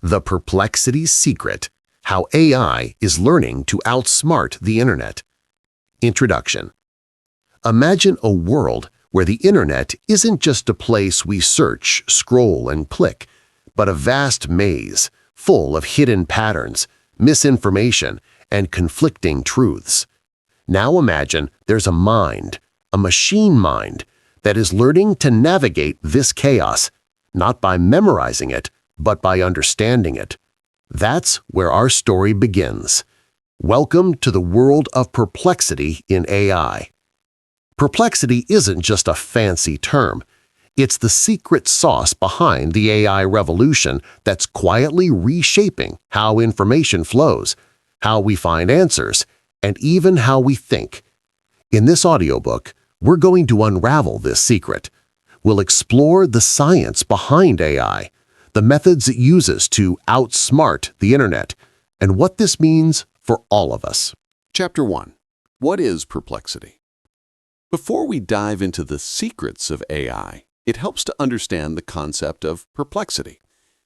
The Perplexity Secret: How AI is Learning to Outsmart the Internet. Introduction. Imagine a world where the Internet isn't just a place we search, scroll, and click, but a vast maze full of hidden patterns, misinformation, and conflicting truths. Now imagine there's a mind, a machine mind, that is learning to navigate this chaos, not by memorizing it, but by understanding it. That's where our story begins. Welcome to the world of perplexity in AI. Perplexity isn't just a fancy term. It's the secret sauce behind the AI revolution that's quietly reshaping how information flows, how we find answers, and even how we think. In this audiobook, we're going to unravel this secret. We'll explore the science behind AI, the methods it uses to outsmart the Internet, and what this means for all of us. Chapter 1. What is perplexity? Before we dive into the secrets of AI, it helps to understand the concept of perplexity,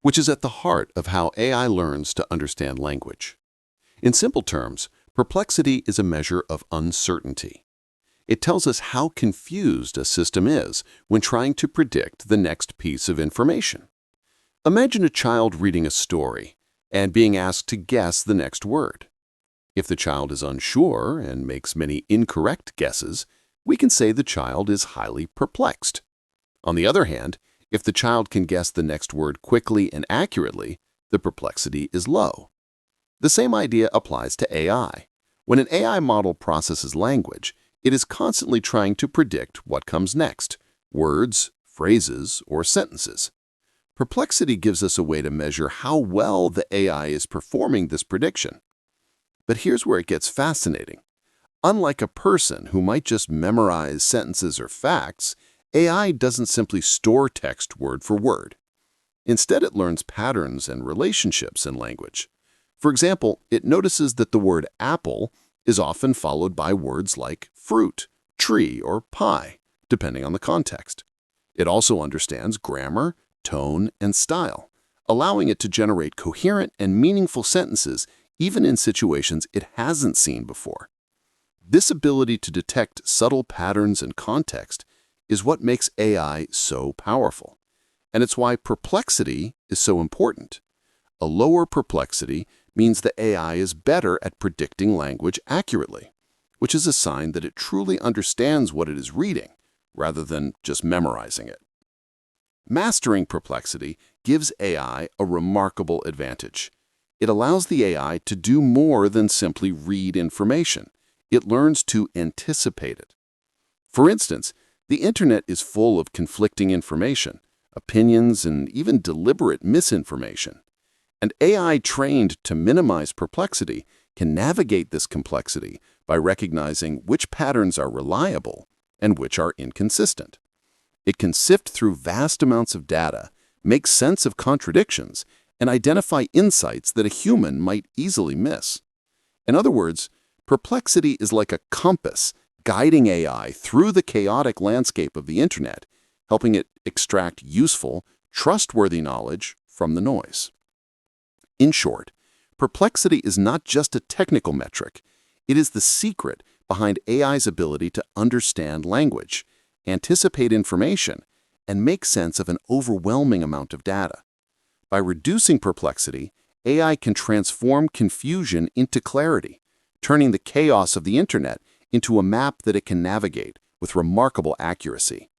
which is at the heart of how AI learns to understand language. In simple terms, perplexity is a measure of uncertainty. It tells us how confused a system is when trying to predict the next piece of information. Imagine a child reading a story and being asked to guess the next word. If the child is unsure and makes many incorrect guesses, we can say the child is highly perplexed. On the other hand, if the child can guess the next word quickly and accurately, the perplexity is low. The same idea applies to AI. When an AI model processes language, it is constantly trying to predict what comes next: words, phrases, or sentences. Perplexity gives us a way to measure how well the AI is performing this prediction. But here's where it gets fascinating. Unlike a person who might just memorize sentences or facts, AI doesn't simply store text word for word. Instead, it learns patterns and relationships in language. For example, it notices that the word apple is often followed by words like fruit, tree, or pie, depending on the context. It also understands grammar, tone, and style, allowing it to generate coherent and meaningful sentences even in situations it hasn't seen before. This ability to detect subtle patterns and context is what makes AI so powerful. And it's why perplexity is so important. A lower perplexity means the AI is better at predicting language accurately, which is a sign that it truly understands what it is reading, rather than just memorizing it. Mastering perplexity gives AI a remarkable advantage. It allows the AI to do more than simply read information. It learns to anticipate it. For instance, the Internet is full of conflicting information, opinions, and even deliberate misinformation. And AI trained to minimize perplexity can navigate this complexity by recognizing which patterns are reliable and which are inconsistent. It can sift through vast amounts of data, make sense of contradictions, and identify insights that a human might easily miss. In other words, perplexity is like a compass guiding AI through the chaotic landscape of the Internet, helping it extract useful, trustworthy knowledge from the noise. In short, perplexity is not just a technical metric. It is the secret behind AI's ability to understand language, anticipate information, and make sense of an overwhelming amount of data. By reducing perplexity, AI can transform confusion into clarity, turning the chaos of the Internet into a map that it can navigate with remarkable accuracy.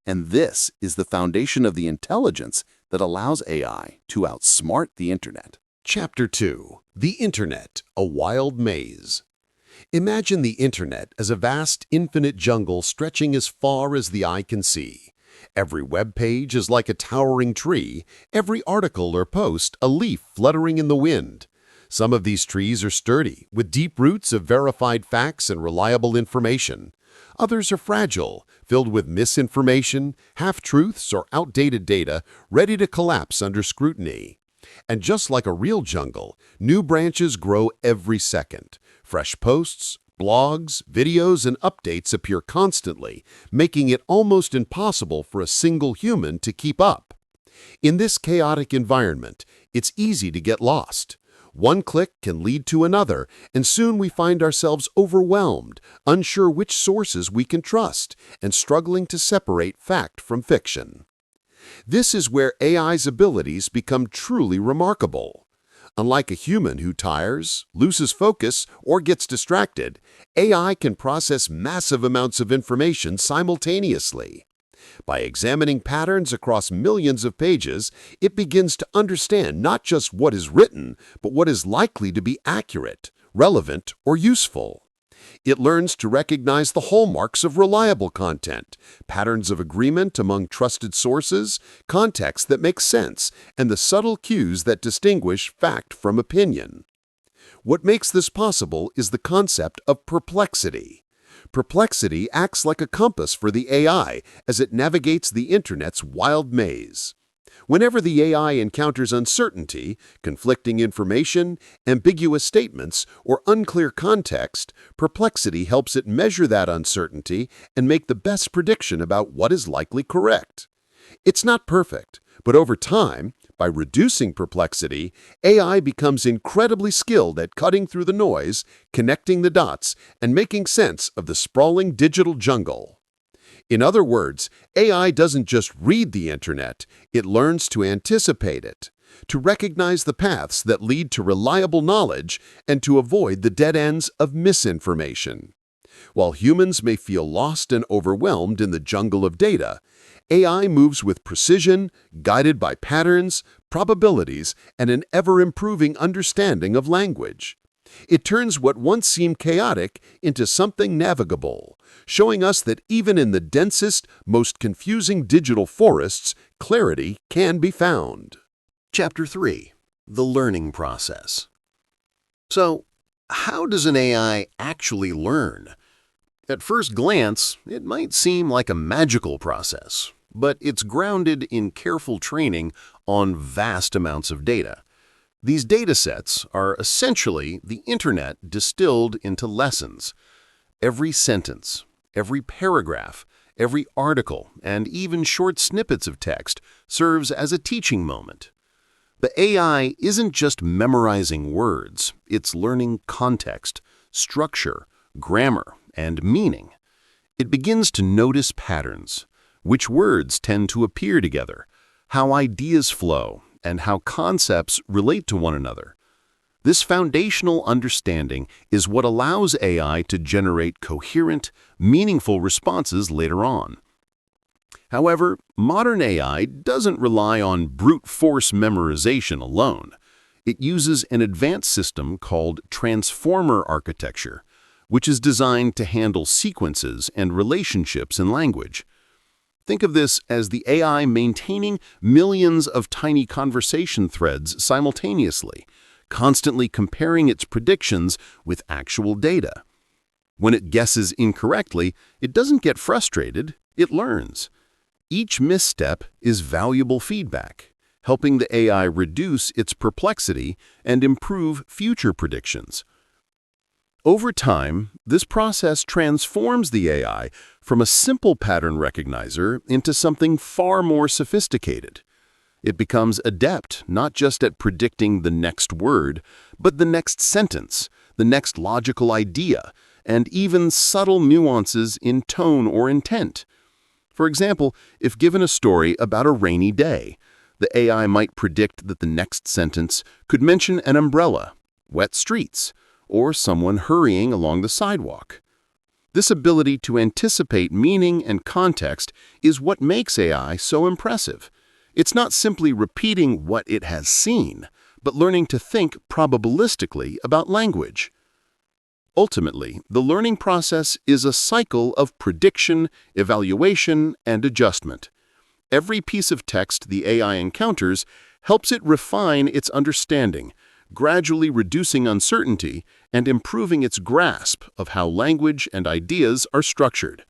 And this is the foundation of the intelligence that allows AI to outsmart the Internet. Chapter 2. The Internet: A Wild Maze. Imagine the Internet as a vast, infinite jungle stretching as far as the eye can see. Every web page is like a towering tree, every article or post a leaf fluttering in the wind. Some of these trees are sturdy, with deep roots of verified facts and reliable information. Others are fragile, filled with misinformation, half-truths, or outdated data, ready to collapse under scrutiny. And just like a real jungle, new branches grow every second. Fresh posts, blogs, videos, and updates appear constantly, making it almost impossible for a single human to keep up. In this chaotic environment, it's easy to get lost. One click can lead to another, and soon we find ourselves overwhelmed, unsure which sources we can trust, and struggling to separate fact from fiction. This is where AI's abilities become truly remarkable. Unlike a human who tires, loses focus, or gets distracted, AI can process massive amounts of information simultaneously. By examining patterns across millions of pages, it begins to understand not just what is written, but what is likely to be accurate, relevant, or useful. It learns to recognize the hallmarks of reliable content, patterns of agreement among trusted sources, context that makes sense, and the subtle cues that distinguish fact from opinion. What makes this possible is the concept of perplexity. Perplexity acts like a compass for the AI as it navigates the Internet's wild maze. Whenever the AI encounters uncertainty, conflicting information, ambiguous statements, or unclear context, Perplexity helps it measure that uncertainty and make the best prediction about what is likely correct. It's not perfect, but over time, by reducing perplexity, AI becomes incredibly skilled at cutting through the noise, connecting the dots, and making sense of the sprawling digital jungle. In other words, AI doesn't just read the Internet, it learns to anticipate it, to recognize the paths that lead to reliable knowledge, and to avoid the dead ends of misinformation. While humans may feel lost and overwhelmed in the jungle of data, AI moves with precision, guided by patterns, probabilities, and an ever-improving understanding of language. It turns what once seemed chaotic into something navigable, showing us that even in the densest, most confusing digital forests, clarity can be found. Chapter 3. The Learning Process. So, how does an AI actually learn? At first glance, it might seem like a magical process, but it's grounded in careful training on vast amounts of data. These datasets are essentially the Internet distilled into lessons. Every sentence, every paragraph, every article, and even short snippets of text serves as a teaching moment. The AI isn't just memorizing words, it's learning context, structure, grammar, and meaning. It begins to notice patterns, which words tend to appear together, how ideas flow, and how concepts relate to one another. This foundational understanding is what allows AI to generate coherent, meaningful responses later on. However, modern AI doesn't rely on brute force memorization alone. It uses an advanced system called transformer architecture, which is designed to handle sequences and relationships in language. Think of this as the AI maintaining millions of tiny conversation threads simultaneously, constantly comparing its predictions with actual data. When it guesses incorrectly, it doesn't get frustrated, it learns. Each misstep is valuable feedback, helping the AI reduce its perplexity and improve future predictions. Over time, this process transforms the AI from a simple pattern recognizer into something far more sophisticated. It becomes adept not just at predicting the next word, but the next sentence, the next logical idea, and even subtle nuances in tone or intent. For example, if given a story about a rainy day, the AI might predict that the next sentence could mention an umbrella, wet streets, or someone hurrying along the sidewalk. This ability to anticipate meaning and context is what makes AI so impressive. It's not simply repeating what it has seen, but learning to think probabilistically about language. Ultimately, the learning process is a cycle of prediction, evaluation, and adjustment. Every piece of text the AI encounters helps it refine its understanding, gradually reducing uncertainty and improving its grasp of how language and ideas are structured.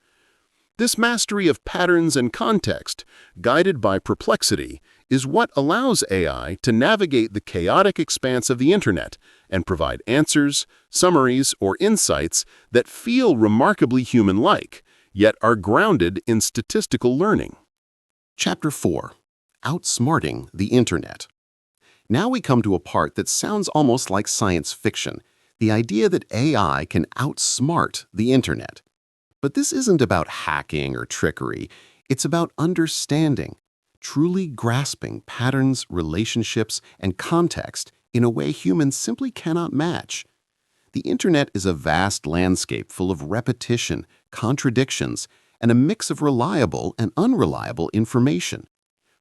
This mastery of patterns and context, guided by perplexity, is what allows AI to navigate the chaotic expanse of the Internet and provide answers, summaries, or insights that feel remarkably human-like, yet are grounded in statistical learning. Chapter 4. Outsmarting the Internet. Now we come to a part that sounds almost like science fiction, the idea that AI can outsmart the Internet. But this isn't about hacking or trickery, it's about understanding, truly grasping patterns, relationships, and context in a way humans simply cannot match. The Internet is a vast landscape full of repetition, contradictions, and a mix of reliable and unreliable information.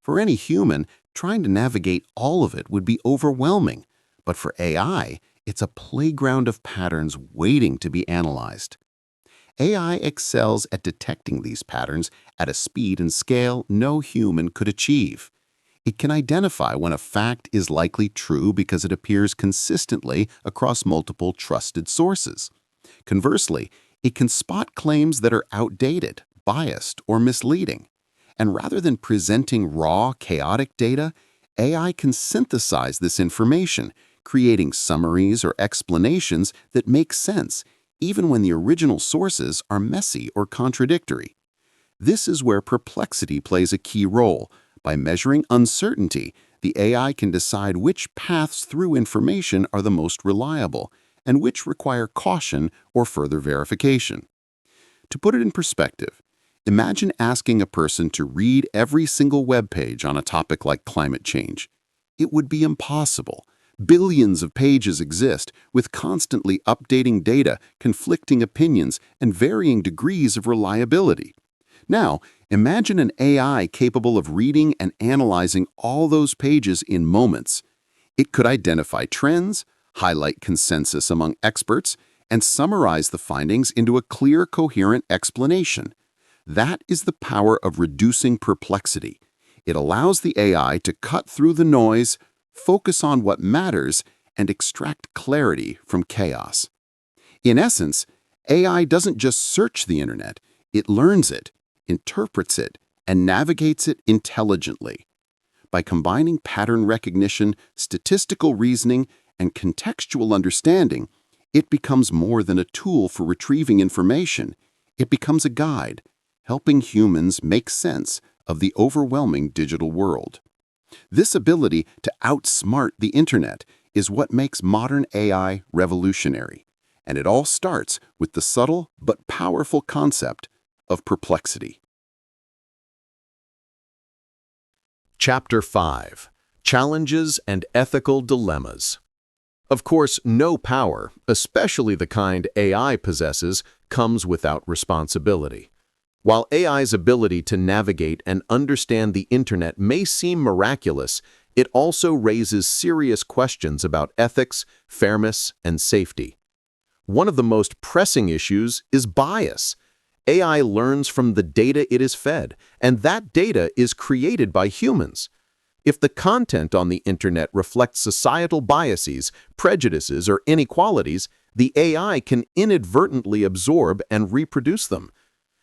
For any human, trying to navigate all of it would be overwhelming, but for AI, it's a playground of patterns waiting to be analyzed. AI excels at detecting these patterns at a speed and scale no human could achieve. It can identify when a fact is likely true because it appears consistently across multiple trusted sources. Conversely, it can spot claims that are outdated, biased, or misleading. And rather than presenting raw, chaotic data, AI can synthesize this information, creating summaries or explanations that make sense, even when the original sources are messy or contradictory. This is where Perplexity plays a key role. By measuring uncertainty, the AI can decide which paths through information are the most reliable and which require caution or further verification. To put it in perspective, imagine asking a person to read every single web page on a topic like climate change. It would be impossible. Billions of pages exist, with constantly updating data, conflicting opinions, and varying degrees of reliability. Now, imagine an AI capable of reading and analyzing all those pages in moments. It could identify trends, highlight consensus among experts, and summarize the findings into a clear, coherent explanation. That is the power of reducing perplexity. It allows the AI to cut through the noise, focus on what matters, and extract clarity from chaos. In essence, AI doesn't just search the internet, it learns it, interprets it, and navigates it intelligently. By combining pattern recognition, statistical reasoning, and contextual understanding, it becomes more than a tool for retrieving information. It becomes a guide, helping humans make sense of the overwhelming digital world. This ability to outsmart the internet is what makes modern AI revolutionary, and it all starts with the subtle but powerful concept of perplexity. Chapter 5: Challenges and Ethical Dilemmas. Of course, no power, especially the kind AI possesses, comes without responsibility. While AI's ability to navigate and understand the internet may seem miraculous, it also raises serious questions about ethics, fairness, and safety. One of the most pressing issues is bias. AI learns from the data it is fed, and that data is created by humans. If the content on the internet reflects societal biases, prejudices, or inequalities, the AI can inadvertently absorb and reproduce them.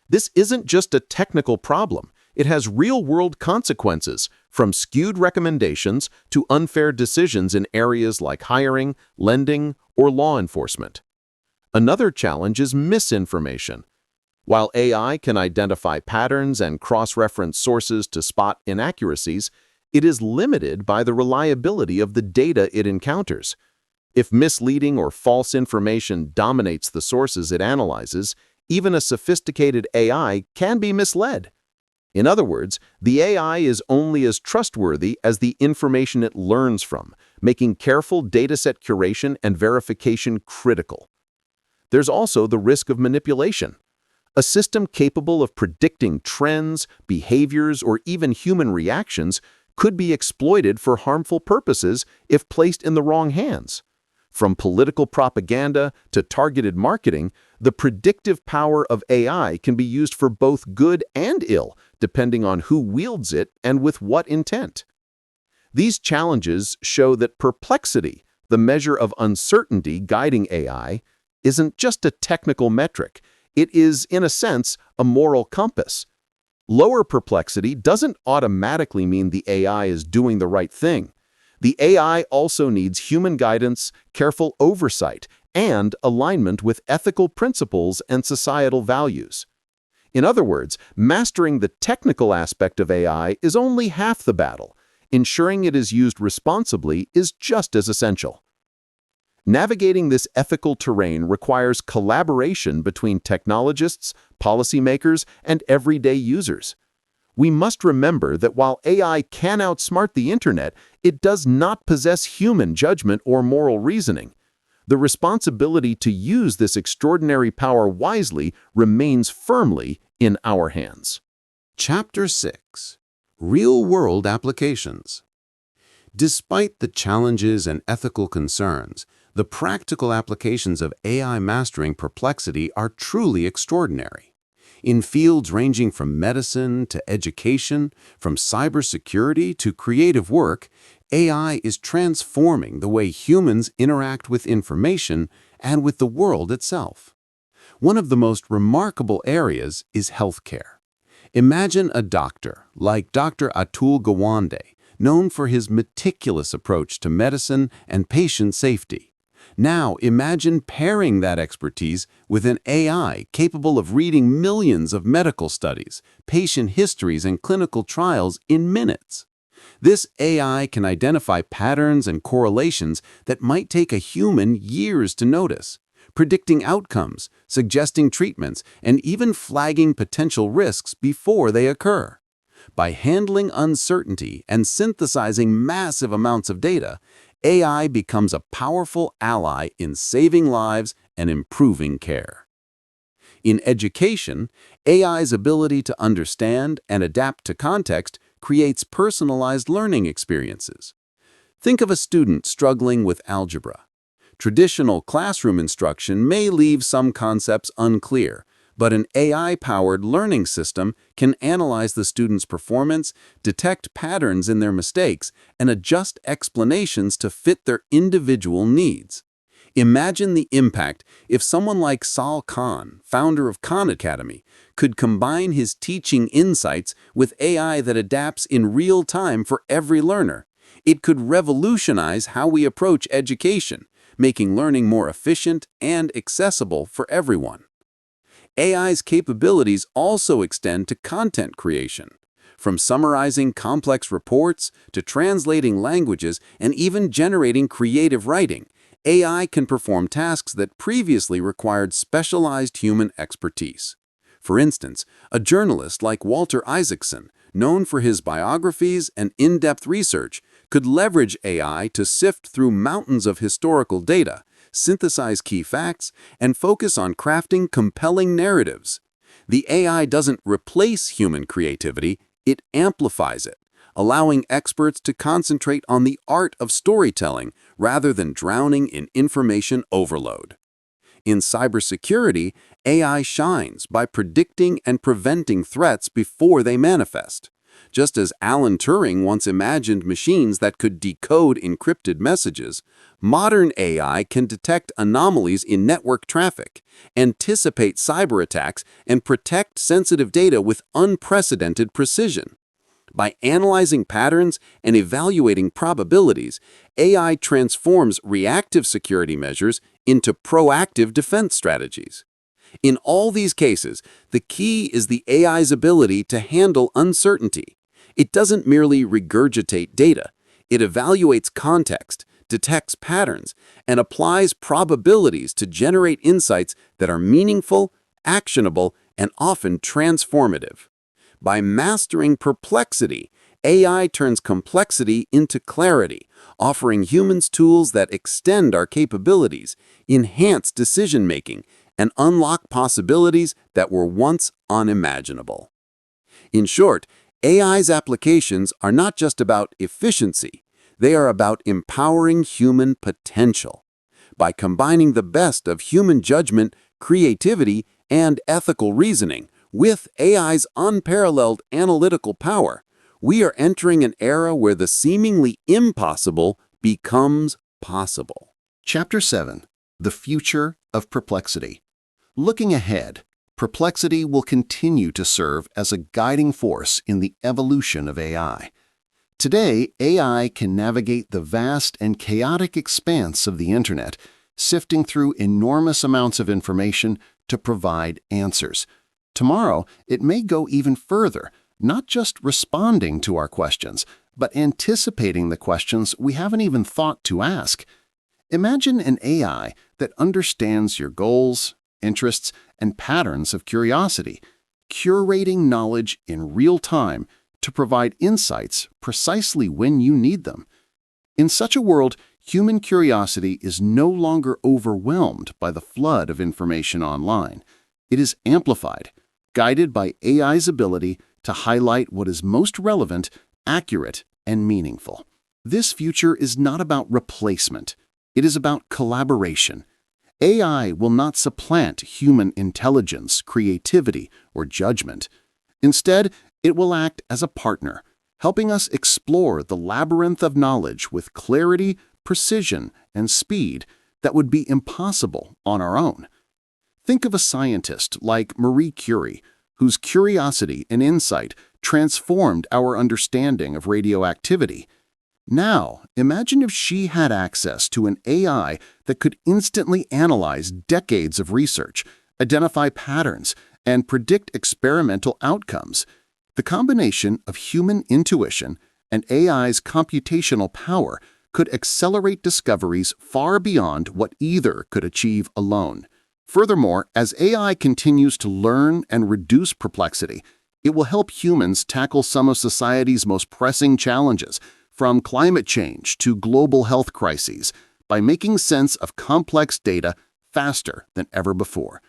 This isn't just a technical problem. It has real-world consequences, from skewed recommendations to unfair decisions in areas like hiring, lending, or law enforcement. Another challenge is misinformation. While AI can identify patterns and cross-reference sources to spot inaccuracies, it is limited by the reliability of the data it encounters. If misleading or false information dominates the sources it analyzes, even a sophisticated AI can be misled. In other words, the AI is only as trustworthy as the information it learns from, making careful dataset curation and verification critical. There's also the risk of manipulation. A system capable of predicting trends, behaviors, or even human reactions could be exploited for harmful purposes if placed in the wrong hands. From political propaganda to targeted marketing, the predictive power of AI can be used for both good and ill, depending on who wields it and with what intent. These challenges show that perplexity, the measure of uncertainty guiding AI, isn't just a technical metric. It is, in a sense, a moral compass. Lower perplexity doesn't automatically mean the AI is doing the right thing. The AI also needs human guidance, careful oversight, and alignment with ethical principles and societal values. In other words, mastering the technical aspect of AI is only half the battle. Ensuring it is used responsibly is just as essential. Navigating this ethical terrain requires collaboration between technologists, policymakers, and everyday users. We must remember that while AI can outsmart the internet, it does not possess human judgment or moral reasoning. The responsibility to use this extraordinary power wisely remains firmly in our hands. Chapter 6: Real-World Applications. Despite the challenges and ethical concerns, the practical applications of AI mastering Perplexity are truly extraordinary. In fields ranging from medicine to education, from cybersecurity to creative work, AI is transforming the way humans interact with information and with the world itself. One of the most remarkable areas is healthcare. Imagine a doctor like Dr. Atul Gawande, known for his meticulous approach to medicine and patient safety. Now imagine pairing that expertise with an AI capable of reading millions of medical studies, patient histories, and clinical trials in minutes. This AI can identify patterns and correlations that might take a human years to notice, predicting outcomes, suggesting treatments, and even flagging potential risks before they occur. By handling uncertainty and synthesizing massive amounts of data, AI becomes a powerful ally in saving lives and improving care. In education, AI's ability to understand and adapt to context creates personalized learning experiences. Think of a student struggling with algebra. Traditional classroom instruction may leave some concepts unclear, but an AI-powered learning system can analyze the student's performance, detect patterns in their mistakes, and adjust explanations to fit their individual needs. Imagine the impact if someone like Sal Khan, founder of Khan Academy, could combine his teaching insights with AI that adapts in real time for every learner. It could revolutionize how we approach education, making learning more efficient and accessible for everyone. AI's capabilities also extend to content creation. From summarizing complex reports to translating languages and even generating creative writing, AI can perform tasks that previously required specialized human expertise. For instance, a journalist like Walter Isaacson, known for his biographies and in-depth research, could leverage AI to sift through mountains of historical data, synthesize key facts, and focus on crafting compelling narratives. The AI doesn't replace human creativity, it amplifies it, allowing experts to concentrate on the art of storytelling rather than drowning in information overload. In cybersecurity, AI shines by predicting and preventing threats before they manifest. Just as Alan Turing once imagined machines that could decode encrypted messages, modern AI can detect anomalies in network traffic, anticipate cyber attacks, and protect sensitive data with unprecedented precision. By analyzing patterns and evaluating probabilities, AI transforms reactive security measures into proactive defense strategies. In all these cases, the key is the AI's ability to handle uncertainty. It doesn't merely regurgitate data. It evaluates context, detects patterns, and applies probabilities to generate insights that are meaningful, actionable, and often transformative. By mastering perplexity, AI turns complexity into clarity, offering humans tools that extend our capabilities, enhance decision-making, and unlock possibilities that were once unimaginable. In short, AI's applications are not just about efficiency, they are about empowering human potential. By combining the best of human judgment, creativity, and ethical reasoning with AI's unparalleled analytical power, we are entering an era where the seemingly impossible becomes possible. Chapter 7: The Future of Perplexity. Looking ahead, Perplexity will continue to serve as a guiding force in the evolution of AI. Today, AI can navigate the vast and chaotic expanse of the internet, sifting through enormous amounts of information to provide answers. Tomorrow, it may go even further, not just responding to our questions, but anticipating the questions we haven't even thought to ask. Imagine an AI that understands your goals, interests, and patterns of curiosity, curating knowledge in real time to provide insights precisely when you need them. In such a world, human curiosity is no longer overwhelmed by the flood of information online. It is amplified, guided by AI's ability to highlight what is most relevant, accurate, and meaningful. This future is not about replacement. It is about collaboration. AI will not supplant human intelligence, creativity, or judgment. Instead, it will act as a partner, helping us explore the labyrinth of knowledge with clarity, precision, and speed that would be impossible on our own. Think of a scientist like Marie Curie, whose curiosity and insight transformed our understanding of radioactivity. Now, imagine if she had access to an AI that could instantly analyze decades of research, identify patterns, and predict experimental outcomes. The combination of human intuition and AI's computational power could accelerate discoveries far beyond what either could achieve alone. Furthermore, as AI continues to learn and reduce perplexity, it will help humans tackle some of society's most pressing challenges, from climate change to global health crises, by making sense of complex data faster than ever before.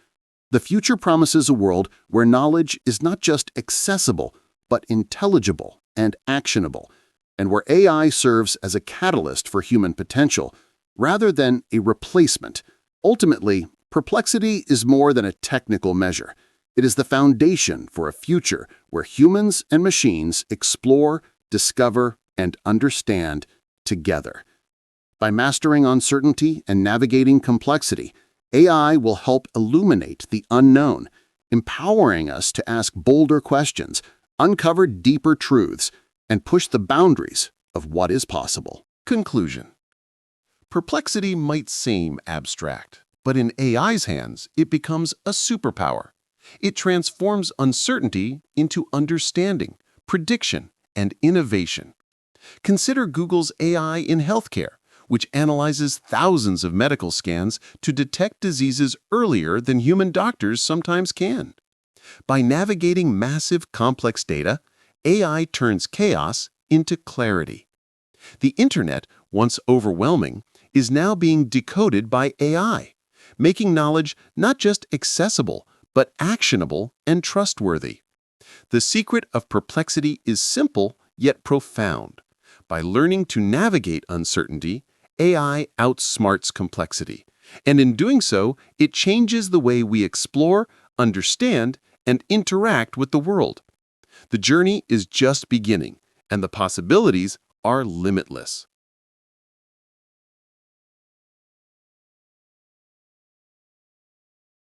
The future promises a world where knowledge is not just accessible, but intelligible and actionable, and where AI serves as a catalyst for human potential, rather than a replacement. Ultimately, perplexity is more than a technical measure. It is the foundation for a future where humans and machines explore, discover, and understand together. By mastering uncertainty and navigating complexity, AI will help illuminate the unknown, empowering us to ask bolder questions, uncover deeper truths, and push the boundaries of what is possible. Conclusion. Perplexity might seem abstract, but in AI's hands, it becomes a superpower. It transforms uncertainty into understanding, prediction, and innovation. Consider Google's AI in healthcare, which analyzes thousands of medical scans to detect diseases earlier than human doctors sometimes can. By navigating massive, complex data, AI turns chaos into clarity. The Internet, once overwhelming, is now being decoded by AI, making knowledge not just accessible, but actionable and trustworthy. The secret of perplexity is simple yet profound. By learning to navigate uncertainty, AI outsmarts complexity, and in doing so, it changes the way we explore, understand, and interact with the world. The journey is just beginning, and the possibilities are limitless.